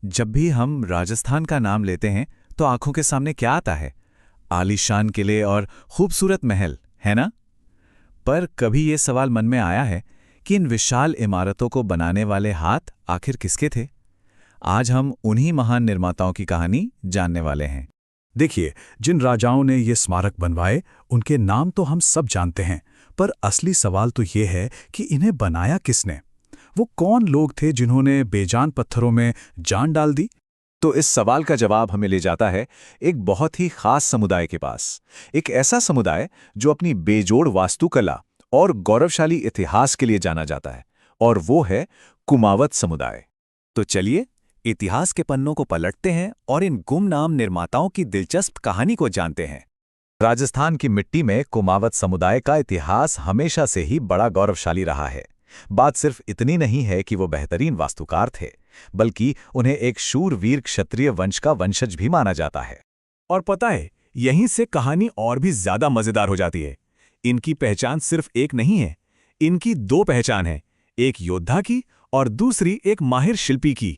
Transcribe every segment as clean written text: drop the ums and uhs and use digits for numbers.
जब भी हम राजस्थान का नाम लेते हैं तो आंखों के सामने क्या आता है? आलीशान किले और खूबसूरत महल, है ना? पर कभी ये सवाल मन में आया है कि इन विशाल इमारतों को बनाने वाले हाथ आखिर किसके थे? आज हम उन्हीं महान निर्माताओं की कहानी जानने वाले हैं। देखिए, जिन राजाओं ने ये स्मारक बनवाए उनके नाम तो हम सब जानते हैं, पर असली सवाल तो ये है कि इन्हें बनाया किसने। वो कौन लोग थे जिन्होंने बेजान पत्थरों में जान डाल दी। तो इस सवाल का जवाब हमें ले जाता है एक बहुत ही खास समुदाय के पास। एक ऐसा समुदाय जो अपनी बेजोड़ वास्तुकला और गौरवशाली इतिहास के लिए जाना जाता है, और वो है कुमावत समुदाय। तो चलिए इतिहास के पन्नों को पलटते हैं और इन गुमनाम निर्माताओं की दिलचस्प कहानी को जानते हैं। राजस्थान की मिट्टी में कुमावत समुदाय का इतिहास हमेशा से ही बड़ा गौरवशाली रहा है। बात सिर्फ इतनी नहीं है कि वो बेहतरीन वास्तुकार थे, बल्कि उन्हें एक शूरवीर क्षत्रिय वंश का वंशज भी माना जाता है। और पता है, यहीं से कहानी और भी ज्यादा मजेदार हो जाती है। इनकी पहचान सिर्फ एक नहीं है, इनकी दो पहचान है, एक योद्धा की और दूसरी एक माहिर शिल्पी की।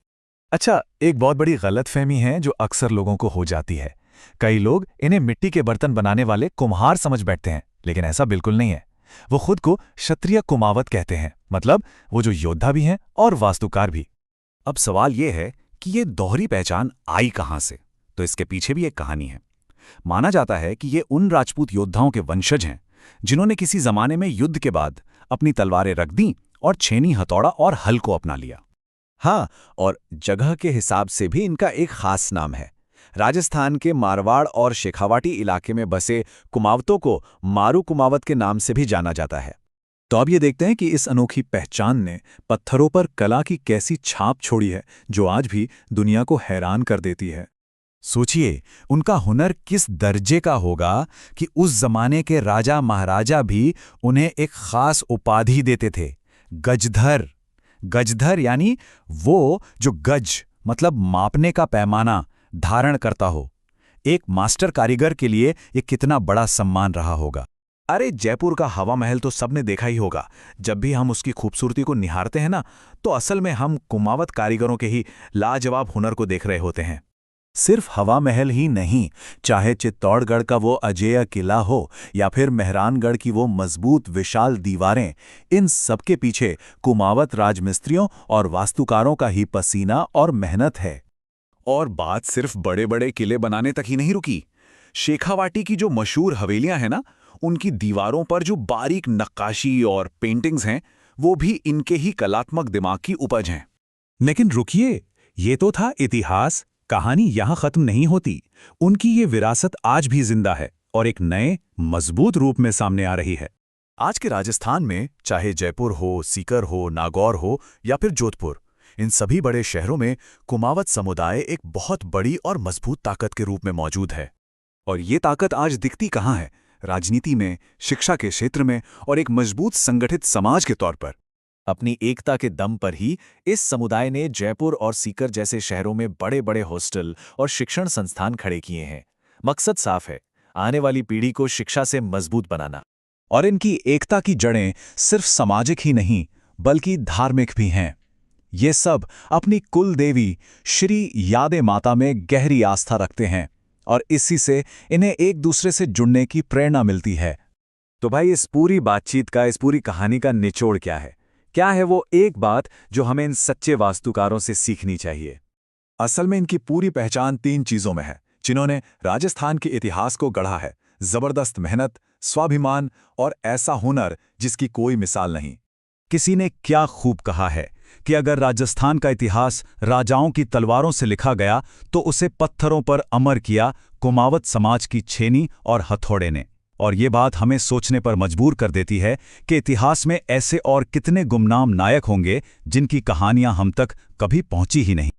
अच्छा, एक बहुत बड़ी गलतफहमी है जो अक्सर लोगों को हो जाती है। कई लोग इन्हें मिट्टी के बर्तन बनाने वाले कुम्हार समझ बैठते हैं, लेकिन ऐसा बिल्कुल नहीं है। वो खुद को क्षत्रिय कुमावत कहते हैं, मतलब वो जो योद्धा भी हैं और वास्तुकार भी। अब सवाल ये है कि ये दोहरी पहचान आई कहां से? तो इसके पीछे भी एक कहानी है। माना जाता है कि ये उन राजपूत योद्धाओं के वंशज हैं जिन्होंने किसी जमाने में युद्ध के बाद अपनी तलवारें रख दी और छेनी, हथौड़ा और हल को अपना लिया। हाँ, और जगह के हिसाब से भी इनका एक खास नाम है। राजस्थान के मारवाड़ और शेखावाटी इलाके में बसे कुमावतों को मारू कुमावत के नाम से भी जाना जाता है। तो अब ये देखते हैं कि इस अनोखी पहचान ने पत्थरों पर कला की कैसी छाप छोड़ी है, जो आज भी दुनिया को हैरान कर देती है। सोचिए, उनका हुनर किस दर्जे का होगा कि उस जमाने के राजा महाराजा भी उन्हें एक खास उपाधि देते थे, गजधर। गजधर यानी वो जो गज मतलब मापने का पैमाना धारण करता हो। एक मास्टर कारीगर के लिए ये कितना बड़ा सम्मान रहा होगा। अरे, जयपुर का हवा महल तो सबने देखा ही होगा। जब भी हम उसकी खूबसूरती को निहारते हैं ना, तो असल में हम कुमावत कारीगरों के ही लाजवाब हुनर को देख रहे होते हैं। सिर्फ हवा महल ही नहीं, चाहे चित्तौड़गढ़ का वो अजेय किला हो या फिर मेहरानगढ़ की वो मजबूत विशाल दीवारें, इन सबके पीछे कुमावत राजमिस्त्रियों और वास्तुकारों का ही पसीना और मेहनत है। और बात सिर्फ बड़े बड़े किले बनाने तक ही नहीं रुकी। शेखावाटी की जो मशहूर हवेलियां हैं ना, उनकी दीवारों पर जो बारीक नक्काशी और पेंटिंग्स हैं, वो भी इनके ही कलात्मक दिमाग की उपज हैं। लेकिन रुकिए, ये तो था इतिहास। कहानी यहां खत्म नहीं होती। उनकी ये विरासत आज भी जिंदा है और एक नए मजबूत रूप में सामने आ रही है। आज के राजस्थान में चाहे जयपुर हो, सीकर हो, नागौर हो या फिर जोधपुर, इन सभी बड़े शहरों में कुमावत समुदाय एक बहुत बड़ी और मजबूत ताकत के रूप में मौजूद है। और ये ताकत आज दिखती कहाँ है? राजनीति में, शिक्षा के क्षेत्र में और एक मजबूत संगठित समाज के तौर पर। अपनी एकता के दम पर ही इस समुदाय ने जयपुर और सीकर जैसे शहरों में बड़े बड़े हॉस्टल और शिक्षण संस्थान खड़े किए हैं। मकसद साफ है, आने वाली पीढ़ी को शिक्षा से मजबूत बनाना। और इनकी एकता की जड़ें सिर्फ सामाजिक ही नहीं, बल्कि धार्मिक भी हैं। ये सब अपनी कुल देवी श्री यादे माता में गहरी आस्था रखते हैं, और इसी से इन्हें एक दूसरे से जुड़ने की प्रेरणा मिलती है। तो भाई, इस पूरी बातचीत का, इस पूरी कहानी का निचोड़ क्या है? क्या है वो एक बात जो हमें इन सच्चे वास्तुकारों से सीखनी चाहिए? असल में इनकी पूरी पहचान 3 चीजों में है, जिन्होंने राजस्थान के इतिहास को गढ़ा है। जबरदस्त मेहनत, स्वाभिमान और ऐसा हुनर जिसकी कोई मिसाल नहीं। किसी ने क्या खूब कहा है कि अगर राजस्थान का इतिहास राजाओं की तलवारों से लिखा गया तो उसे पत्थरों पर अमर किया कुमावत समाज की छेनी और हथौड़े ने। और ये बात हमें सोचने पर मजबूर कर देती है कि इतिहास में ऐसे और कितने गुमनाम नायक होंगे जिनकी कहानियां हम तक कभी पहुंची ही नहीं।